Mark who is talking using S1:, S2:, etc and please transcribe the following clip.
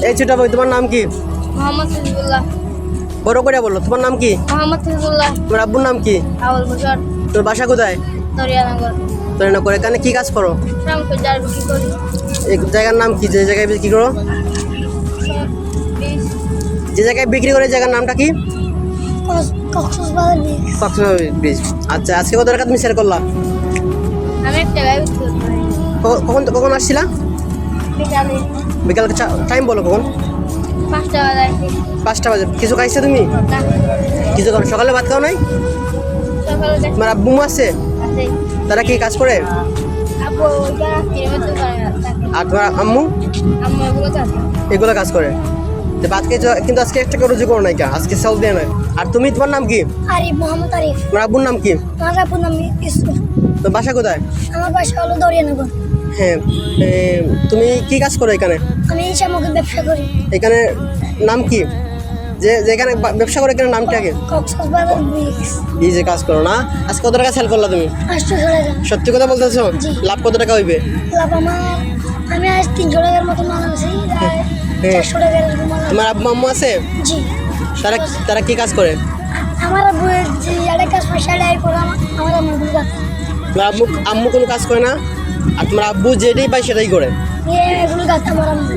S1: এই ছোট ভাই, তোমার নাম কি?
S2: মোহাম্মদ ফিজুল্লাহ।
S1: বড় করে বলো, তোমার নাম কি?
S2: মোহাম্মদ ফিজুল্লাহ।
S1: তোমার আব্বুর নাম কি?
S2: আউল বছর।
S1: তোর বাসা কোথায়?
S2: দরিয়ানগর।
S1: তোর না করে এখানে কি কাজ করো?
S2: শ্রমকে যার বিক্রি করি।
S1: এই জায়গার নাম কি, যে জায়গায় বিক্রি করো?
S2: বীজ।
S1: যে জায়গায় বিক্রি করে জায়গার নামটা কি?
S2: কক্সবাজার বীজ।
S1: কক্সবাজার ব্রিজ। আচ্ছা, আজকে কত টাকা তুমি সেল করলা?
S2: আমি এক টাকায় বিক্রি করি।
S1: কখন কখন আসছিলা?
S2: বিকালে
S1: বিকাল টাইম বলো কখন?
S2: 5 টাকা দেয়।
S1: 5টা বাজে। কিছু খাইছো তুমি?
S2: না,
S1: কিছু খাও? সকালে ভাত খাও নাই?
S2: সকালে দেয়।
S1: তোমার আব্বু আছে?
S2: আছে।
S1: তারা কি কাজ করে?
S2: আপু ওইটা কিলোমিটার করে থাকে।
S1: আর তোমার আম্মু
S2: আম্মু এগুলো থাকে।
S1: এগুলো কাজ করে। তো ভাত খেয়েছো, কিন্তু আজকে একটা করে রুজি করো নাই কা? আজকে সেল দিয়ে নয়। আর তুমি, তোমার নাম কি?
S2: আরিফ, মোহাম্মদ আরিফ।
S1: তোমার আব্বুর নাম কি?
S2: আমার আপুর নাম ইসু।
S1: তো বাসা কোথায়?
S2: আমার বাসা হলো দরিয়ানগর।
S1: হ্যাঁ, তুমি কি কাজ করো এখানে?
S2: আমি সামগ্রী ব্যবসা করি।
S1: এখানে নাম কি? যেখানে ব্যবসা করে, এখানে নামটা কি?
S2: কক্সবাজার বীজ।
S1: এই যে কাজ করো না, আজকে কত টাকা সেল করলা তুমি?
S2: 800 টাকা।
S1: সত্যি কথা বলতেছো?
S2: জি।
S1: লাভ কত টাকা হইবে?
S2: লাভ আমি আজ 300 টাকার মতো মাল আনছি। আর 400 টাকার মাল।
S1: তোমার আব্বু আম্মু আছে?
S2: জি।
S1: তারা তারা কি কাজ করে?
S2: আমার আব্বু যে আড়াই কাজ পয়সা আড়াই করে আমার আম্মু কাজ।
S1: তোমার আম্মু কোনো কাজ করে না? আর তোমার আব্বু যেটাই পায় সেটাই করে?
S2: এগুলো কাজ আমার আম্মু।